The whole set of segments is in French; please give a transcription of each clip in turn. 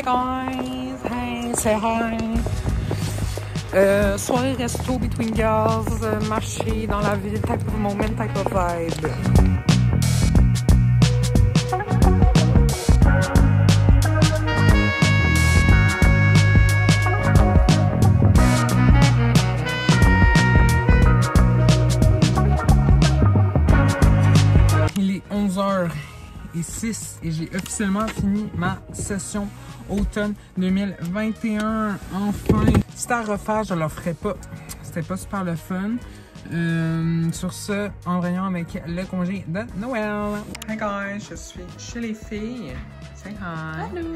Hey guys! Hey, say hi! Soirée resto between girls, marcher dans la ville, type of moment, type of vibe. Il est 11h06 et j'ai officiellement fini ma session automne 2021. Enfin, c'était à refaire, je ne le ferai pas. C'était pas super le fun. Sur ce, en voyant avec le congé de Noël. Hi guys, je suis chez les filles. Say hi. Hello.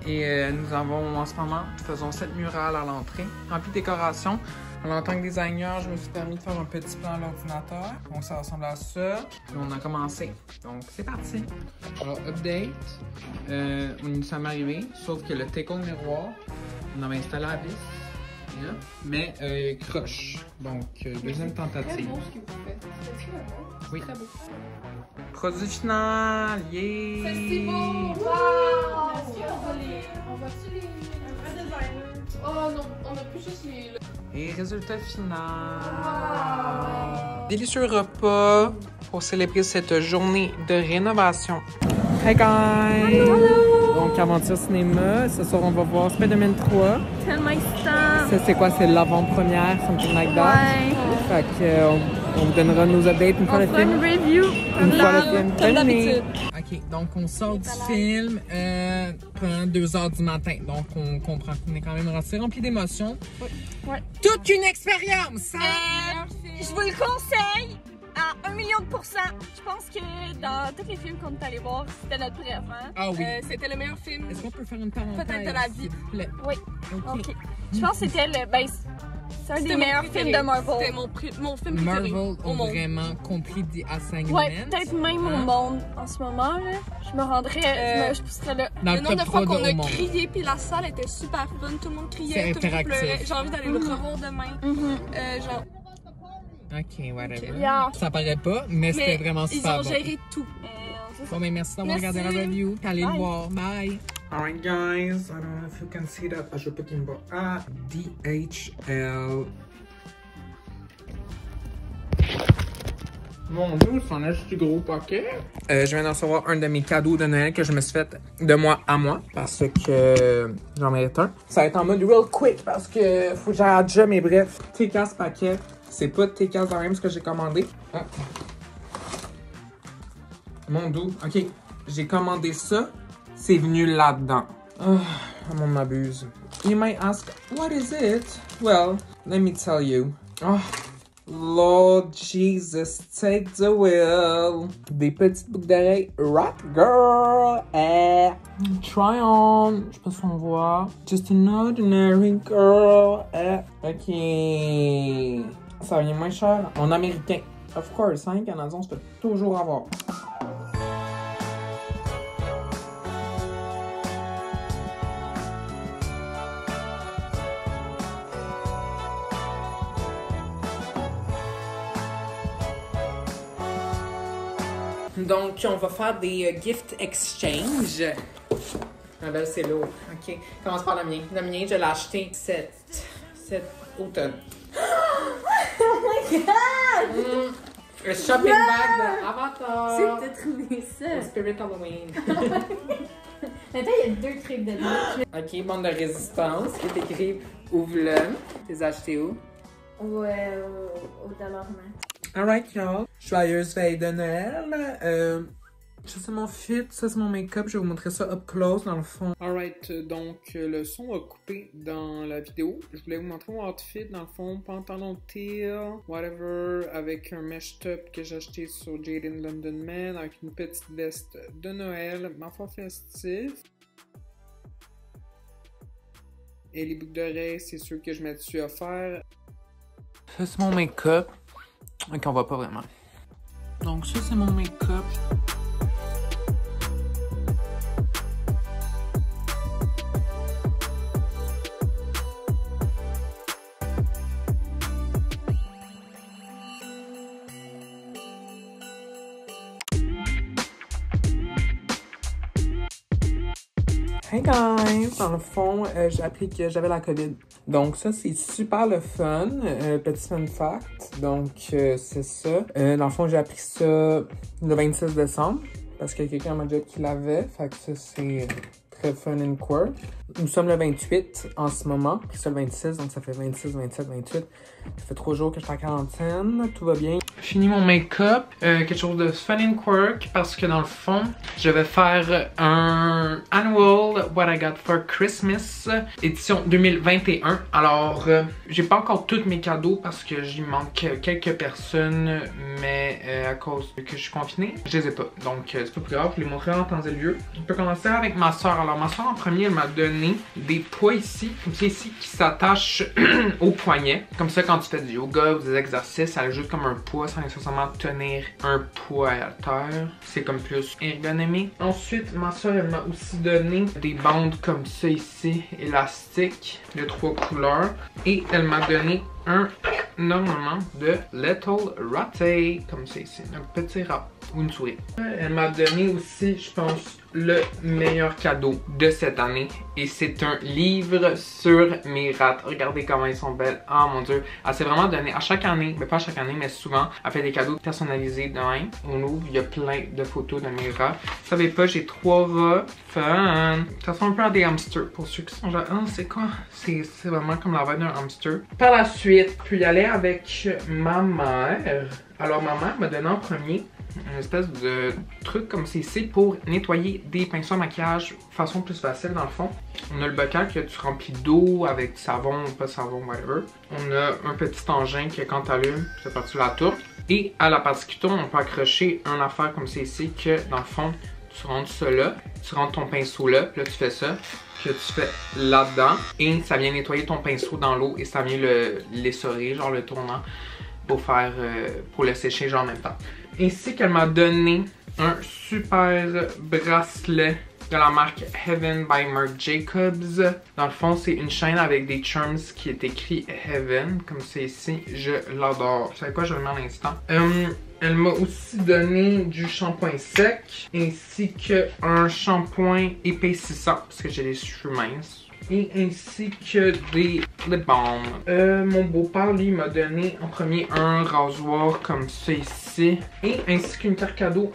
Et nous avons en ce moment, faisons cette murale à l'entrée, remplie de décorations. Alors, en tant que designer, je me suis permis de faire un petit plan à l'ordinateur. Donc, ça ressemble à ça. Et on a commencé. Donc, c'est parti. Alors, update. Nous sommes arrivés, sauf que le take-home miroir, on avait installé la vis. Yeah. Mais croche. Donc, deuxième tentative. C'est beau ce que vous faites. C'est beau. Oui. Très beau. Produit final. Yeah! C'est si beau! Wow! Est-ce qu'on voit-tu les... Un vrai designer? Oh non, on a plus juste les... Et résultat final. Wow. Délicieux repas pour célébrer cette journée de rénovation. Hey guys! Hello! Donc, Aventure Cinéma. Ce soir, on va voir Spider-Man 3. Tellement excitant! Ça, c'est quoi? C'est l'avant-première, something like that. Ouais. Fait que, on vous donnera nos updates une fois le film. une review. Une fois le film Comme terminé. d'habitude. Ok, donc on sort du film pendant 2h du matin. Donc on comprend qu'on est quand même assez rempli d'émotions. Oui. Ouais. Toute une expérience! Hein? Je vous le conseille à 1 million %. Je pense que dans tous les films qu'on est allé voir, c'était notre préféré. Ah oui. C'était le meilleur film. Est-ce qu'on peut faire une parenthèse? Peut-être de la vie. S'il vous plaît? Oui. Ok. Ok. Je pense que c'était le. Ben, c'est un des meilleurs films de Marvel. C'était mon film préféré Marvel au ont monde. vraiment compris The Assignment. Ouais, peut-être même au monde en ce moment. Là. Je me rendrais. Je pousserais là. Dans Le nombre de top fois 3 qu'on a au monde. crié, puis la salle était super fun, tout le monde criait, C'est tout le monde interactif. pleurait. J'ai envie d'aller le revoir demain. Genre, Ok, whatever. Yeah. Ça paraît pas, mais c'était vraiment ils super ont bon. géré tout. Bon, mais merci d'avoir Merci. regardé la review. Allez le Bye. voir. Bye. Alright, guys. I don't know if you can see that. Je peux qu'il me à DHL. Mon Dieu, c'en a juste du gros paquet. Je viens de recevoir un de mes cadeaux de Noël que je me suis fait de moi à moi parce que j'en mérite un. Ça va être en mode real quick parce que faut que j'aille à job, mais bref. TK paquet. C'est pas TK dans même ce que j'ai commandé. Ah. Mon doux. Ok, j'ai commandé ça. C'est venu là-dedans. Oh, on m'abuse. You might ask, what is it? Well, let me tell you. Oh, Lord Jesus, take the wheel. Des petites boucles d'oreilles. Rap girl. Try on. Je sais pas si on voit. Just an ordinary girl. Ok. Ça vient moins cher en américain. Of course, hein, Canadien, je peux toujours avoir. Donc, on va faire des gift exchange. Ah ben, c'est lourd. OK. Commence par le mien. Le mien, je l'ai acheté cet automne. Oh my god! Le shopping bag de Avatar. C'est que t'as trouvé ça. Spirit Halloween. Attends, il y a 2 trucs dedans. OK, bande de résistance. Qui est écrit ouvre-le. T'es acheté où? Ouais, au Dollarman. Alright, y'all. Joyeuse veille de Noël. Ça, c'est mon fit. Ça, c'est mon make-up. Je vais vous montrer ça up close, dans le fond. Alright, donc, le son a coupé dans la vidéo. Je voulais vous montrer mon outfit, dans le fond. Pantalon teal, whatever, avec un mesh top que j'ai acheté sur Jaded London Man, avec une petite veste de Noël, ma foi festive. Et les boucles d'oreilles, c'est ceux que je m'étais offert. Ça, c'est mon make-up. Ok, on voit pas vraiment. Donc ça, c'est mon make-up. Hey guys! Dans le fond, j'ai appris que j'avais la COVID. Donc ça, c'est super le fun. Petit fun fact. Donc c'est ça. Dans le fond, j'ai appris ça le 26 décembre. Parce que quelqu'un m'a dit qu'il l'avait. Fait que ça, c'est très fun and quirk. Nous sommes le 28 en ce moment. Puis ça, le 26. Donc ça fait 26, 27, 28. Ça fait 3 jours que je suis en quarantaine. Tout va bien. Fini mon make-up. Quelque chose de fun and quirk. Parce que dans le fond, je vais faire un annual What I Got for Christmas édition 2021. Alors, j'ai pas encore tous mes cadeaux parce que j'y manque quelques personnes. Mais à cause que je suis confinée, je les ai pas. Donc, c'est pas plus grave. Je vais les montrer en temps et lieu. On peut commencer avec ma soeur. Alors, ma soeur en premier, elle m'a donné des poids ici. Comme ça ici, qui s'attachent au poignet. Comme ça, quand tu fais du yoga ou des exercices, elle a juste comme un poids sans nécessairement tenir un poids à terre. C'est comme plus ergonomique. Ensuite, ma soeur, elle m'a aussi donné des bandes comme ça ici, élastiques, de 3 couleurs. Et elle m'a donné un ornement de Little Ratte, comme ça ici, un petit rat ou une souris. Elle m'a donné aussi, je pense, le meilleur cadeau de cette année et c'est un livre sur mes rats. Regardez comment ils sont belles. Oh mon dieu, elle s'est vraiment donné à chaque année, mais pas à chaque année, mais souvent, elle fait des cadeaux personnalisés de même. On ouvre, il y a plein de photos de mes rats. Vous savez pas, j'ai 3 rats. Fun! Ça ressemble un peu à des hamsters pour ceux qui sont genre, oh, c'est quoi? C'est vraiment comme la vibe d'un hamster. Par la suite, je peux y aller avec ma mère. Alors ma mère m'a donné en premier une espèce de truc comme ceci pour nettoyer des pinceaux à maquillage de façon plus facile dans le fond. On a le bocal que tu remplis d'eau avec savon ou pas savon, whatever. On a un petit engin que quand tu allumes, c'est parti la tourne. Et à la partie qui tourne, on peut accrocher une affaire comme ceci que dans le fond, tu rentres ça là, tu rentres ton pinceau là, puis là tu fais ça, que tu fais là-dedans et ça vient nettoyer ton pinceau dans l'eau et ça vient l'essorer, genre le tournant pour faire, pour le sécher genre en même temps. Ainsi qu'elle m'a donné un super bracelet de la marque Heaven by Marc Jacobs. Dans le fond, c'est une chaîne avec des charms qui est écrit Heaven, comme c'est ici. Je l'adore. Vous savez quoi, je le mets à l'instant. Elle m'a aussi donné du shampoing sec, ainsi qu'un shampoing épaississant, parce que j'ai les cheveux minces. Et ainsi que des lip balm. Mon beau-père, lui, m'a donné en premier un rasoir comme ça ici. Et ainsi qu'une carte cadeau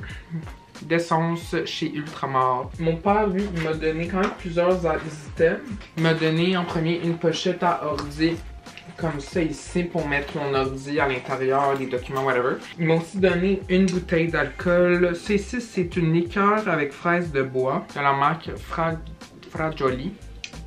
d'essence chez Ultramar. Mon père, lui, il m'a donné quand même plusieurs items. Il m'a donné en premier une pochette à ordi comme ça ici pour mettre mon ordi à l'intérieur, des documents, whatever. Ils m'ont aussi donné une bouteille d'alcool. Ceci, c'est une liqueur avec fraises de bois de la marque Fragioli,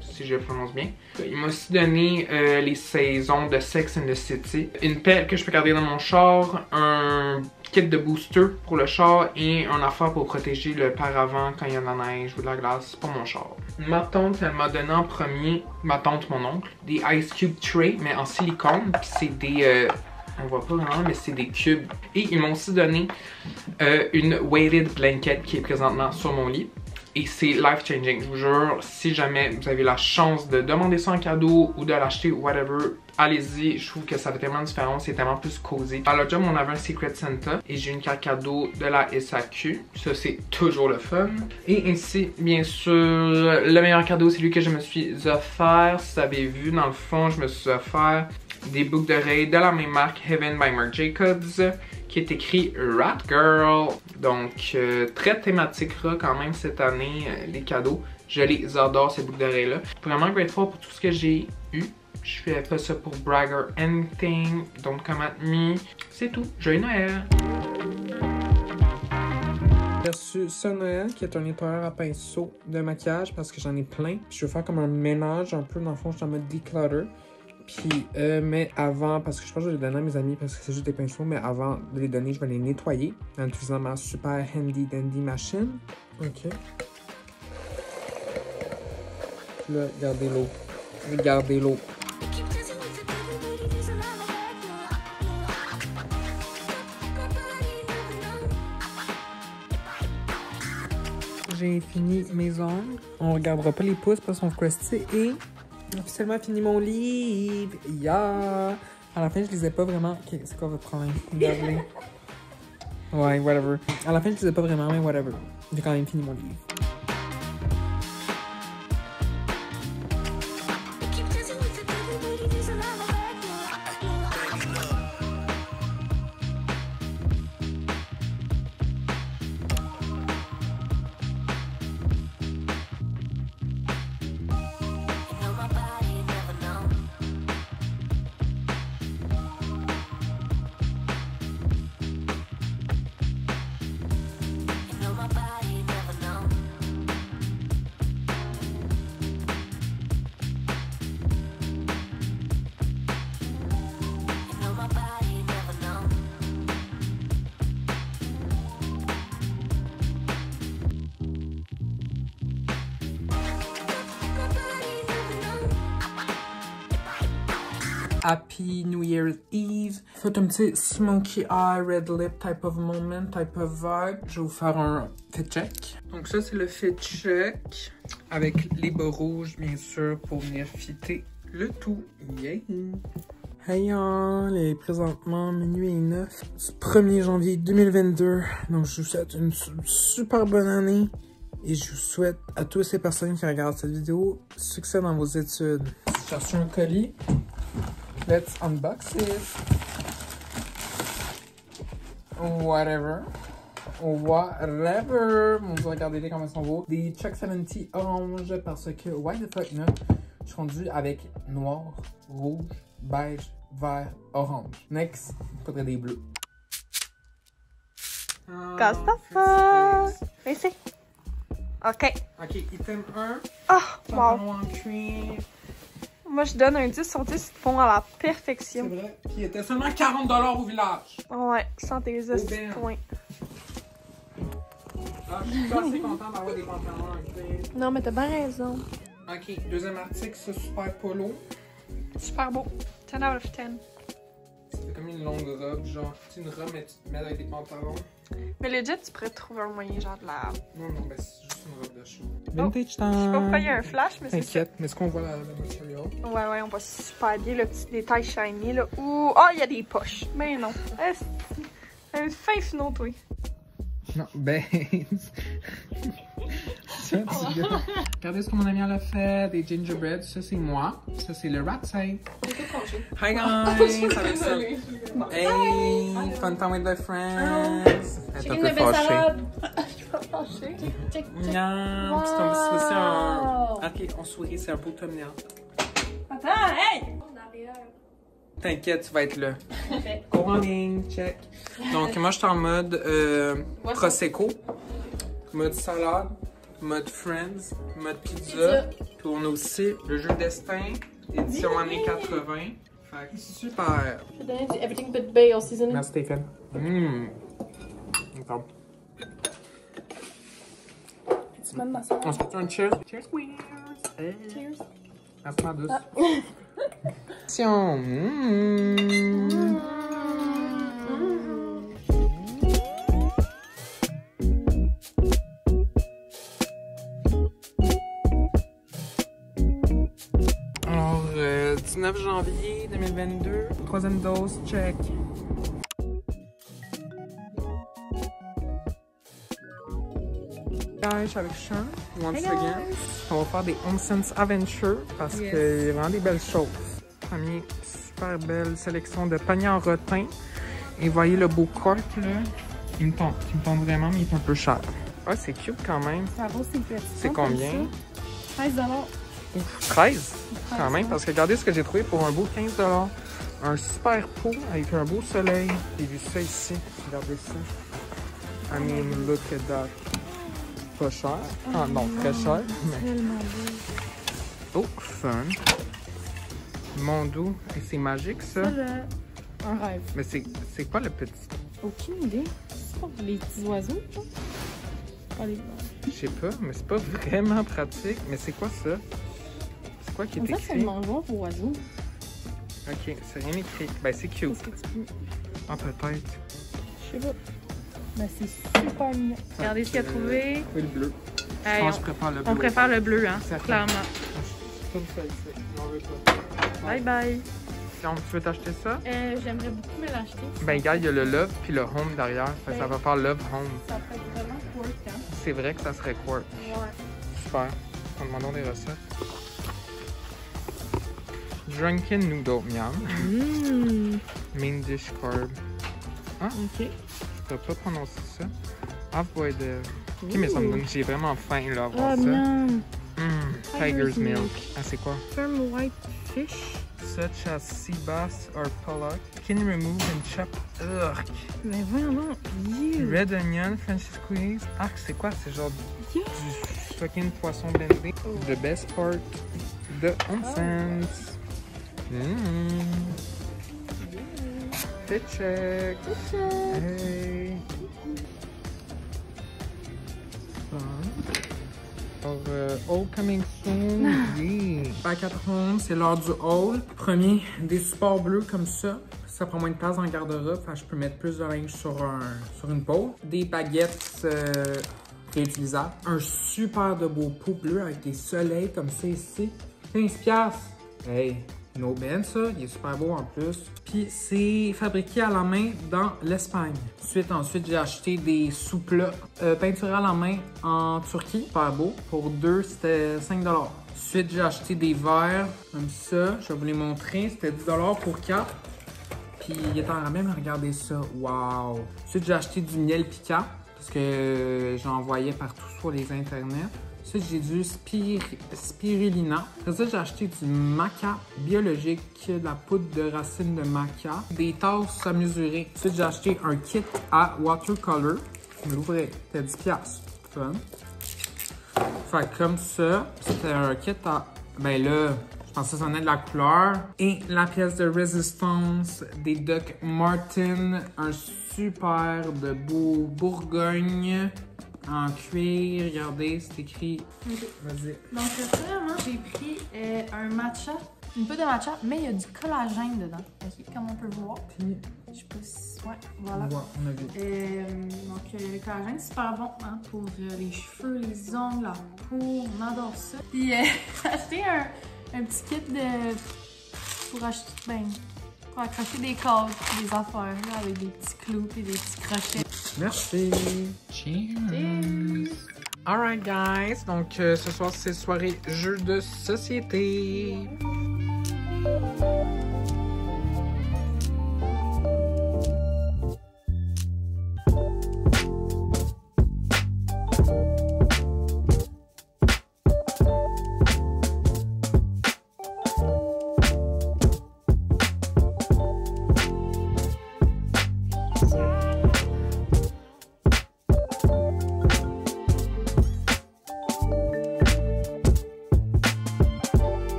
si je le prononce bien. Il m'a aussi donné les saisons de Sex and the City. Une pelle que je peux garder dans mon char, un kit de booster pour le char et un affaire pour protéger le paravent quand il y a de la neige ou de la glace pour mon char. Ma tante, elle m'a donné en premier, ma tante, mon oncle, des Ice Cube Tray, mais en silicone. Puis c'est des... on voit pas vraiment, mais c'est des cubes. Et ils m'ont aussi donné une weighted blanket qui est présentement sur mon lit. Et c'est life-changing, je vous jure, si jamais vous avez la chance de demander ça en cadeau ou de l'acheter, whatever, allez-y, je trouve que ça fait tellement de différence, c'est tellement plus cosy. À la job, on avait un Secret Santa et j'ai une carte cadeau de la SAQ, ça c'est toujours le fun. Et ainsi, bien sûr, le meilleur cadeau, c'est lui que je me suis offert, si vous avez vu, dans le fond, je me suis offert des boucles d'oreilles de la même marque, Heaven by Marc Jacobs, qui est écrit Rat Girl. Donc, très thématique rat quand même cette année, les cadeaux. Je les adore, ces boucles d'oreilles-là. Vraiment grateful pour tout ce que j'ai eu. Je fais pas ça pour brag or anything. Don't come at me. C'est tout. Joyeux Noël! J'ai reçu ce Noël qui est un nettoyeur à pinceau de maquillage parce que j'en ai plein. Je veux faire comme un ménage un peu dans le fond, je suis en mode declutter. Puis, mais avant, parce que je pense que je vais les donner à mes amis parce que c'est juste des pinceaux, mais avant de les donner, je vais les nettoyer en utilisant ma super handy dandy machine. Ok. Puis là, regardez l'eau. Regardez l'eau. J'ai fini mes ongles. On regardera pas les pouces parce qu'on sont crusty et j'ai officiellement fini mon livre. Yeah! À la fin, je lisais pas vraiment. Ok, c'est quoi votre problème? Regardez. Ouais, whatever. À la fin, je lisais pas vraiment, mais whatever. J'ai quand même fini mon livre. Happy New Year's Eve. Faites un petit smoky eye, red lip type of moment, type of vibe. Je vais vous faire un fit check. Donc ça, c'est le fit check avec les bas rouges, bien sûr, pour venir fitter le tout. Yeah! Hey y'all, il est présentement minuit et 9 du 1er janvier 2022. Donc je vous souhaite une super bonne année et je vous souhaite à toutes ces personnes qui regardent cette vidéo succès dans vos études. J'ai reçu un colis. Let's unbox it. Whatever. Bon, vous regardez comment ils sont beaux. Des Chuck 70 orange parce que why the fuck not? Je suis rendu avec noir, rouge, beige, vert, orange. Next, il faudrait des bleus. Costa. Ici. OK. OK, item 1. Oh, Pantalon wow. en cuir. Moi, je donne un 10 sur 10. Ils te font à la C'est perfection. vrai. Puis il était seulement 40$ au village. Ouais, sans tes Ben. points. Ah, je suis pas assez content d'avoir des pantalons en cuir. Non, mais t'as bien raison. OK, deuxième article, ce super polo. Super beau. 10 out of 10. C'est comme une longue robe, genre, c'est une robe, mais tu te mets avec des pantalons. Mais legit, tu pourrais trouver un moyen genre de la... Non, ben c'est juste une robe de show. Vintage Je sais pas pourquoi il y a un flash, mais c'est ça. T'inquiète, mais est-ce qu'on voit le matériel? Ouais, on voit super bien le petit détail shiny, là. Ouh, ah, il y a des poches. Mais non. C'est un fin finot, toi. Non, ben... Regardez ce que mon ami a fait, des gingerbread. Ça, c'est moi. Ça, c'est le rat tape. Hi guys! Avec ça. Hey! Fun time with the friends! Elle est un peu fâchée. Je suis pas fâchée. Check. Non, c'est un petit souci. Ok, on sourit, c'est un beau thumbnail. Attends, hey! T'inquiète, tu vas être là. Morning, check. Donc, moi, je suis en mode Prosecco, mode salade, mode Friends, mode pizza. Puis on a aussi le jeu Destin, édition années 80. Fait que super. Je vais donner du Everything But Bail season. Merci, Stéphane. Attends. Tu m'aimes ma soeur? On se fait un cheers. Cheers, queers. Hey. Cheers. Merci, ma douce. Attention. Alors, 19 janvier 2022, troisième dose, check. Je suis avec Sean, once again. On va faire des Home Sense Adventure parce qu'il y a vraiment des belles choses. Premier, super belle sélection de paniers en rotin. Et voyez le beau cork là. Il me tente vraiment, mais il est un peu cher. Ah, c'est cute quand même. Ça vaut ses petits. C'est combien? 13$. Ouf, 13 quand même, parce que regardez ce que j'ai trouvé pour un beau 15$. Un super pot avec un beau soleil. J'ai vu ça ici. Regardez ça. I mean, look at that. Pas cher. Ah non, très cher. Mais... Tellement beau. Oh, fun. Mondo. Et c'est magique ça. Un rêve. Mais c'est quoi le petit? Aucune idée. C'est pas les petits oiseaux, genre? Pas les... Je sais pas, mais c'est pas vraiment pratique. Mais c'est quoi ça? C'est quoi qui est Comme ça, c'est écrit? le mangeoire pour oiseaux. Ok, c'est rien écrit. Ben c'est cute. Qu'est-ce que tu peux... Ah peut-être. Je sais pas. Ben, c'est super mignon. Regardez ce qu'il a trouvé. Oui, le bleu. Hey, Je pense que je préfère le bleu. On préfère le bleu, hein, Certain. clairement. Comme ça ici. J'en veux pas. Bye bye. Donc, tu veux t'acheter ça? J'aimerais beaucoup me l'acheter. Ben, regarde, il y a le Love puis le Home derrière. Fait que ça va faire Love Home. Ça fait vraiment cool, hein? C'est vrai que ça serait quoi? Ouais. Super. En demandant des recettes. Drunken Noodle Miam. Main dish carb. Ah, Ok. je peux pas prononcer ça. Half-boiled. Ok, mais ça me donne. J'ai vraiment faim là à voir Ah, ça. miam. Tiger's Milk. Ah, c'est quoi? Firm white fish. Such as sea bass or pollock. Can remove and chop. Ugh. Mais voyons donc. Yeah. Red onion, French squeeze. Ah, c'est quoi? C'est genre Yeah. du fucking poisson blendé. The best part de Home Sense. Fit check. Hey. Fun. Haul coming soon. Yeah. Back at home, c'est l'heure du haul. Premier, des supports bleus comme ça. Ça prend moins de place dans le garde-robe. Je peux mettre plus de linge sur une pôle. Des baguettes réutilisables. Un super de beau pot bleu avec des soleils comme ça ici. 15$. Hey, no ben ça. Il est super beau en plus. Puis c'est fabriqué à la main dans l'Espagne. Ensuite, j'ai acheté des sous-plats peinturés à la main en Turquie. Super beau. Pour 2, c'était 5$. Ensuite, j'ai acheté des verres comme ça. Je vais vous les montrer. C'était 10$ pour 4. Puis il est en rabais, mais regardez ça. Wow! Ensuite, j'ai acheté du miel piquant parce que j'en voyais partout sur les internets. Ensuite, j'ai du spirulina. Après ça, j'ai acheté du maca biologique, de la poudre de racines de maca, des tasses à mesurer. Ensuite, j'ai acheté un kit à watercolor. Je me l'ouvrais. C'était 10$. Fun. Fait comme ça, c'était un kit à... Ben là... Je pense que ça en est de la couleur. Et la pièce de résistance des Doc Martens. Un super de beau Bourgogne en cuir. Regardez, c'est écrit. Okay. Vas-y. Donc, premièrement, j'ai pris un matcha. Une poudre de matcha, mais il y a du collagène dedans. Ok, comme on peut voir. Puis, je sais pas si... Ouais, voilà. Ouais, on a vu. Donc, le collagène, c'est super bon hein, pour les cheveux, les ongles, la peau. On adore ça. Puis, j'ai acheté un petit kit pour acheter, pour accrocher des câbles et des affaires, là, avec des petits clous et des petits crochets. Merci. Cheers. Alright, guys. Donc, ce soir, c'est soirée jeux de société.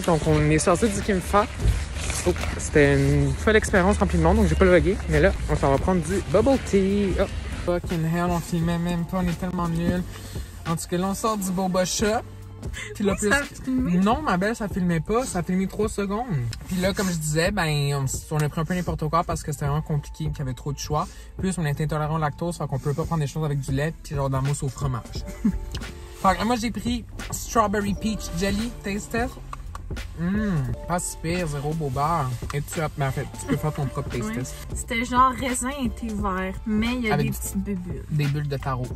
Donc, on est sorti du Kim Fat. Oh, c'était une folle expérience remplie de monde, donc j'ai pas le logué. Mais là, on s'en va prendre du bubble tea. Oh, fucking hell, on filmait même pas, on est tellement nuls. En tout cas, là, on sort du boba shop. Puis là, plus... Non, ma belle, ça filmait pas. Ça a filmé 3 secondes. Puis là, comme je disais, on a pris un peu n'importe quoi parce que c'était vraiment compliqué, qu'il y avait trop de choix. Plus, on est intolérant au lactose, fait qu'on peut pas prendre des choses avec du lait, puis genre de la mousse au fromage. Fait que moi, j'ai pris Strawberry Peach Jelly Taste Test. Pas si pire, zéro boba. Et tu peux faire ton propre taste test. C'était genre raisin et thé vert, mais il y a avec des petites bulles. Des bulles de taro.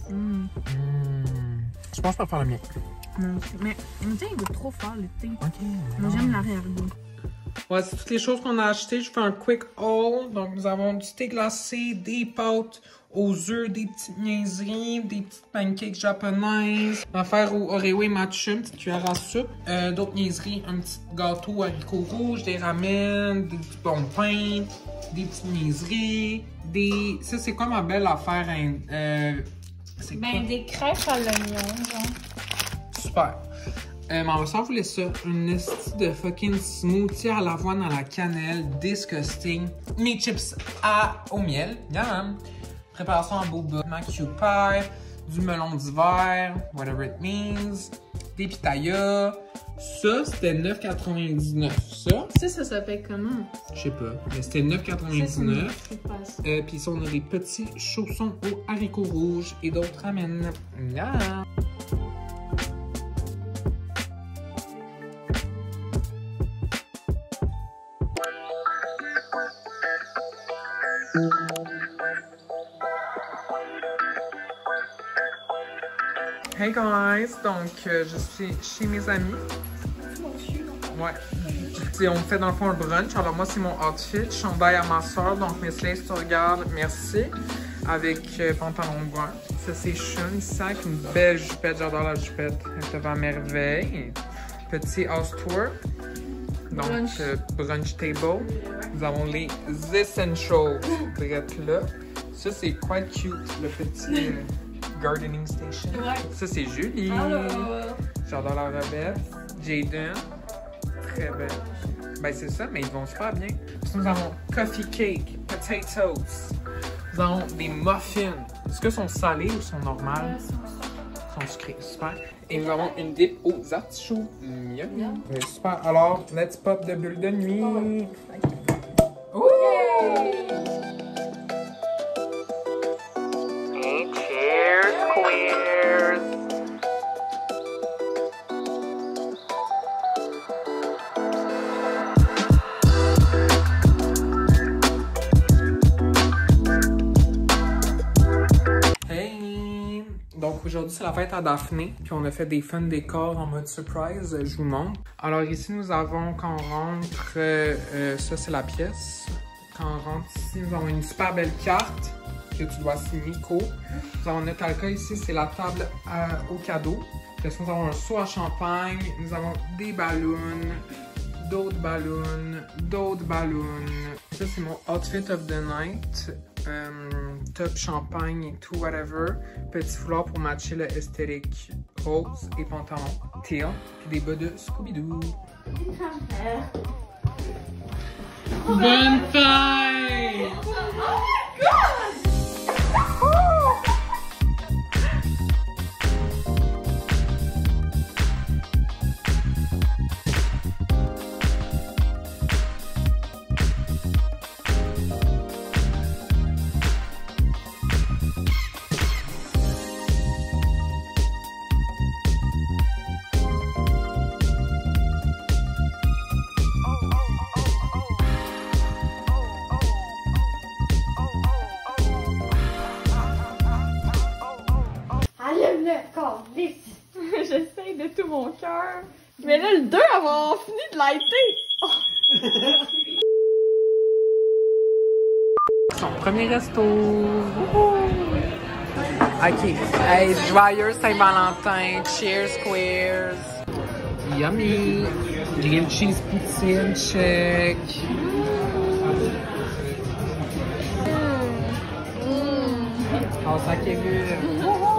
Je pense pas faire le mien. Mais le thé, il goûte trop fort, le thé. Ok. Moi, j'aime l'arrière-goût. Ouais, c'est toutes les choses qu'on a achetées. Je fais un quick haul. Donc, nous avons du thé glacé, des pâtes aux œufs, des petites niaiseries, des petites pancakes japonaises, affaire au Oreo et matcha, une petite cuillère à soupe, d'autres niaiseries, un petit gâteau haricots rouges, des ramen, des petits bons de pain, des petites niaiseries, des... Ça, c'est quoi ma belle affaire? C'est quoi? Des crêpes à l'oignon, genre. Super. Ma soeur voulait ça. Une esti de fucking smoothie à l'avoine à la cannelle. Disgusting. Mes chips au miel. Yum. Préparation en boba. Macu pie. Du melon d'hiver. Whatever it means. Des pitayas. Ça, c'était 9,99. Ça s'appelle comment? Je sais pas. Mais c'était 9,99. Puis ça, on a des petits chaussons aux haricots rouges et d'autres ramen. Yeah. Hey guys, donc je suis chez mes amis. Ouais. On fait dans le fond un brunch. Alors moi c'est mon outfit, chandail à ma soeur, donc Miss Lace, tu regardes, merci. Avec pantalon brun. Ça c'est Shun ici avec une belle jupette, j'adore la jupette. Elle te va à merveille. Petit house tour. Donc brunch table. Nous avons les essentials direct là. Ça c'est quite cute, le petit gardening station. Ouais. Ça c'est Julie. J'adore la robette. Jaden. Très belle. Ben c'est ça, mais ils vont super bien. Nous avons coffee cake, potatoes. Nous avons des muffins. Est-ce que sont salés ou sont normales? Sont sucrés, super. Et nous avons une dip aux artichauts. Miam. Oui, super. Alors, let's pop de bulle de nuit. Oh! Et cheers, queers! Hey! Donc aujourd'hui c'est la fête à Daphné, puis on a fait des fun décors en mode surprise, je vous montre. Alors ici nous avons, quand on rentre, ça c'est la pièce. Quand on rentre ici, nous avons une super belle carte que tu dois signer, Co. Nous avons notre alcool ici, c'est la table au cadeau. Puis nous avons un seau à champagne, nous avons des ballons, d'autres ballons, d'autres ballons. Ça c'est mon outfit of the night. Top champagne et tout, whatever. Petit foulard pour matcher le esthétique rose et pantalon teal. Puis des bas de Scooby-Doo. Bonne fête! Oh my god! J'essaye de tout mon cœur. Mais là, le 2, elle va fini de lighter. Son premier resto. Ok. Hey, joyeux Saint-Valentin. Cheers, queers. Yummy. Grilled cheese poutine, check. Oh, ça qui est good.